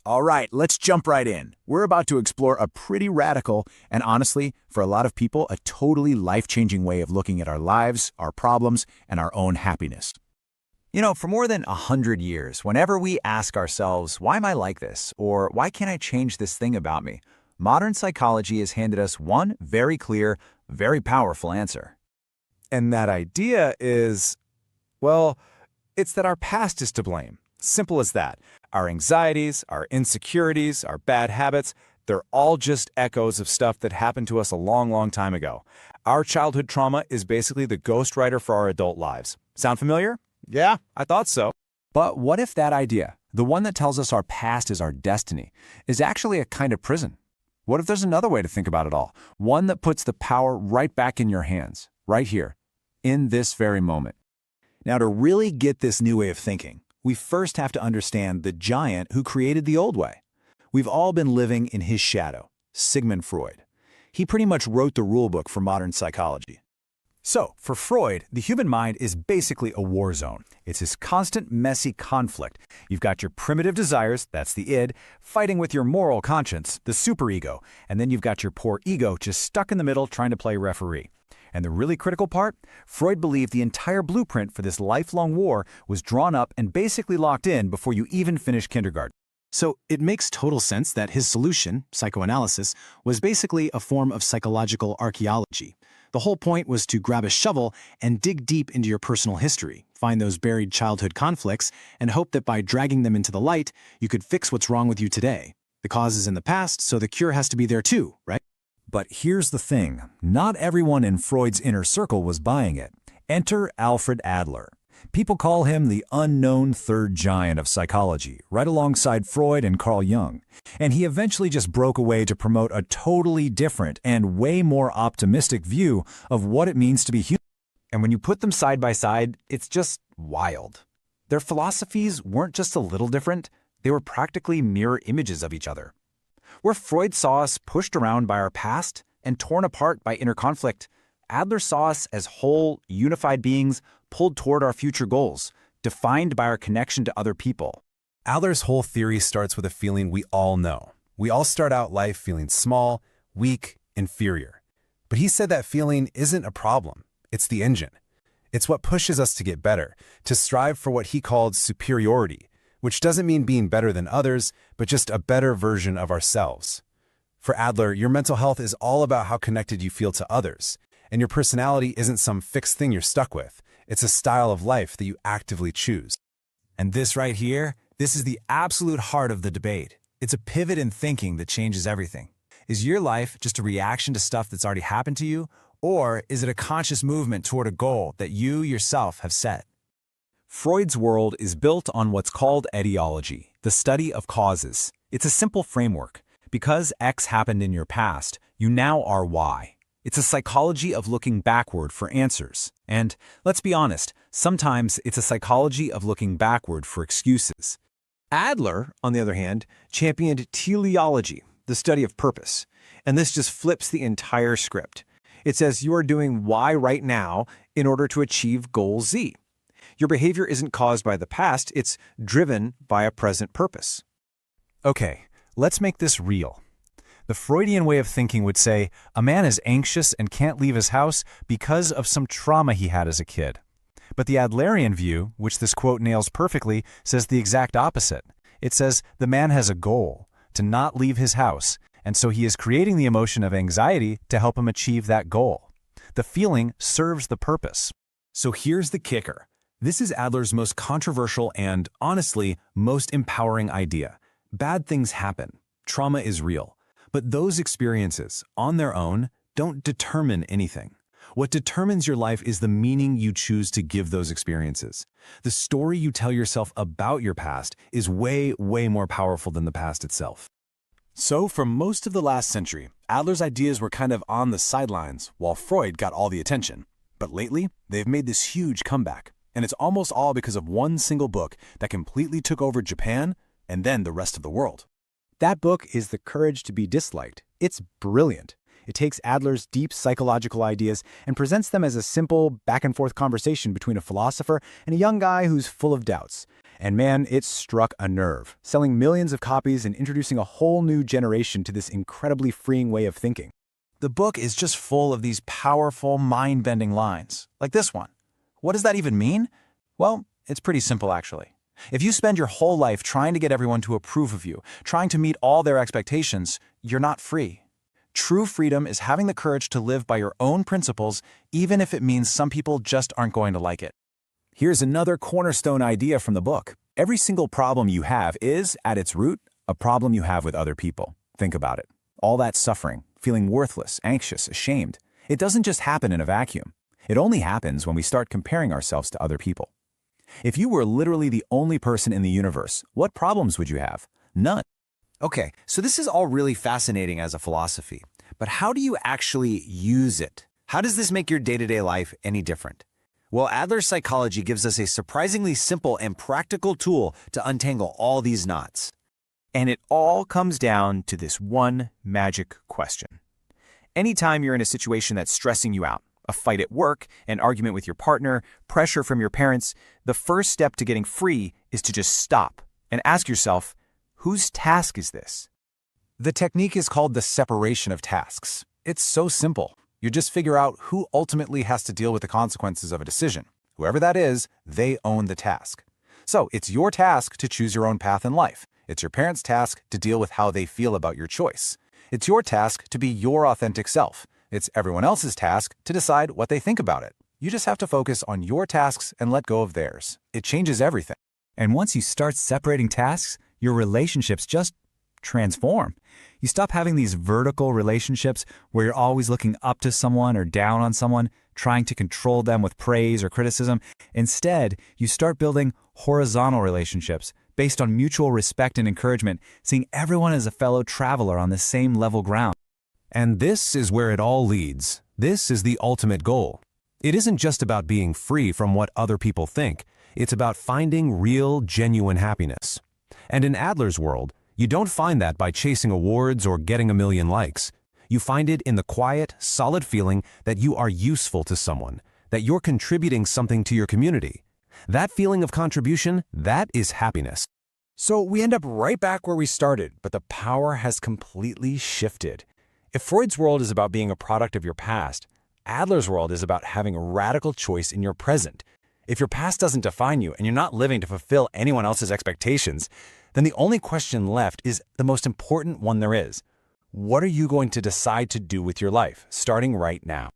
All right, let's jump right in. We're about to explore a pretty radical and honestly, for a lot of people, a totally life-changing way of looking at our lives, our problems, and our own happiness. For more than 100 years, whenever we ask ourselves, why am I like this? Or why can't I change this thing about me? Modern psychology has handed us one very clear, very powerful answer. And that idea is, well, it's that our past is to blame. Simple as that. Our anxieties, our insecurities, our bad habits, they're all just echoes of stuff that happened to us a long, long time ago. Our childhood trauma is basically the ghostwriter for our adult lives. Sound familiar? Yeah, I thought so. But what if that idea, the one that tells us our past is our destiny, is actually a kind of prison? What if there's another way to think about it all? One that puts the power right back in your hands, right here, in this very moment. Now, to really get this new way of thinking, we first have to understand the giant who created the old way. We've all been living in his shadow, Sigmund Freud. He pretty much wrote the rulebook for modern psychology. So, for Freud, the human mind is basically a war zone. It's this constant, messy conflict. You've got your primitive desires, that's the id, fighting with your moral conscience, the superego, and then you've got your poor ego just stuck in the middle trying to play referee. And the really critical part? Freud believed the entire blueprint for this lifelong war was drawn up and basically locked in before you even finished kindergarten. So it makes total sense that his solution, psychoanalysis, was basically a form of psychological archaeology. The whole point was to grab a shovel and dig deep into your personal history, find those buried childhood conflicts, and hope that by dragging them into the light, you could fix what's wrong with you today. The cause is in the past, so the cure has to be there too, right? But here's the thing. Not everyone in Freud's inner circle was buying it. Enter Alfred Adler. People call him the unknown third giant of psychology, right alongside Freud and Carl Jung. And he eventually just broke away to promote a totally different and way more optimistic view of what it means to be human. And when you put them side by side, it's just wild. Their philosophies weren't just a little different, they were practically mirror images of each other. Where Freud saw us pushed around by our past and torn apart by inner conflict, Adler saw us as whole, unified beings pulled toward our future goals, defined by our connection to other people. Adler's whole theory starts with a feeling we all know. We all start out life feeling small, weak, inferior. But he said that feeling isn't a problem. It's the engine. It's what pushes us to get better, to strive for what he called superiority, which doesn't mean being better than others, but just a better version of ourselves. For Adler, your mental health is all about how connected you feel to others, and your personality isn't some fixed thing you're stuck with. It's a style of life that you actively choose. And this right here, this is the absolute heart of the debate. It's a pivot in thinking that changes everything. Is your life just a reaction to stuff that's already happened to you, or is it a conscious movement toward a goal that you yourself have set? Freud's world is built on what's called etiology, the study of causes. It's a simple framework. Because X happened in your past, you now are Y. It's a psychology of looking backward for answers. And let's be honest, sometimes it's a psychology of looking backward for excuses. Adler, on the other hand, championed teleology, the study of purpose. And this just flips the entire script. It says you are doing Y right now in order to achieve goal Z. Your behavior isn't caused by the past, it's driven by a present purpose. Okay, let's make this real. The Freudian way of thinking would say a man is anxious and can't leave his house because of some trauma he had as a kid. But the Adlerian view, which this quote nails perfectly, says the exact opposite. It says the man has a goal, to not leave his house, and so he is creating the emotion of anxiety to help him achieve that goal. The feeling serves the purpose. So here's the kicker. This is Adler's most controversial and, honestly, most empowering idea. Bad things happen. Trauma is real. But those experiences, on their own, don't determine anything. What determines your life is the meaning you choose to give those experiences. The story you tell yourself about your past is way, way more powerful than the past itself. So, for most of the last century, Adler's ideas were kind of on the sidelines, while Freud got all the attention. But lately, they've made this huge comeback. And it's almost all because of one single book that completely took over Japan and then the rest of the world. That book is The Courage to be Disliked. It's brilliant. It takes Adler's deep psychological ideas and presents them as a simple back-and-forth conversation between a philosopher and a young guy who's full of doubts. And man, it struck a nerve, selling millions of copies and introducing a whole new generation to this incredibly freeing way of thinking. The book is just full of these powerful, mind-bending lines, like this one. What does that even mean? Well, it's pretty simple, actually. If you spend your whole life trying to get everyone to approve of you, trying to meet all their expectations, you're not free. True freedom is having the courage to live by your own principles, even if it means some people just aren't going to like it. Here's another cornerstone idea from the book. Every single problem you have is, at its root, a problem you have with other people. Think about it. All that suffering, feeling worthless, anxious, ashamed, it doesn't just happen in a vacuum. It only happens when we start comparing ourselves to other people. If you were literally the only person in the universe, what problems would you have? None. Okay, so this is all really fascinating as a philosophy, but how do you actually use it? How does this make your day-to-day life any different? Well, Adler's psychology gives us a surprisingly simple and practical tool to untangle all these knots. And it all comes down to this one magic question. Anytime you're in a situation that's stressing you out, a fight at work, an argument with your partner, pressure from your parents, the first step to getting free is to just stop and ask yourself, whose task is this? The technique is called the separation of tasks. It's so simple. You just figure out who ultimately has to deal with the consequences of a decision. Whoever that is, they own the task. So it's your task to choose your own path in life. It's your parents' task to deal with how they feel about your choice. It's your task to be your authentic self. It's everyone else's task to decide what they think about it. You just have to focus on your tasks and let go of theirs. It changes everything. And once you start separating tasks, your relationships just transform. You stop having these vertical relationships where you're always looking up to someone or down on someone, trying to control them with praise or criticism. Instead, you start building horizontal relationships based on mutual respect and encouragement, seeing everyone as a fellow traveler on the same level ground. And this is where it all leads. This is the ultimate goal. It isn't just about being free from what other people think. It's about finding real, genuine happiness. And in Adler's world, you don't find that by chasing awards or getting a million likes. You find it in the quiet, solid feeling that you are useful to someone, that you're contributing something to your community. That feeling of contribution, that is happiness. So we end up right back where we started, but the power has completely shifted. If Freud's world is about being a product of your past, Adler's world is about having a radical choice in your present. If your past doesn't define you and you're not living to fulfill anyone else's expectations, then the only question left is the most important one there is. What are you going to decide to do with your life, starting right now?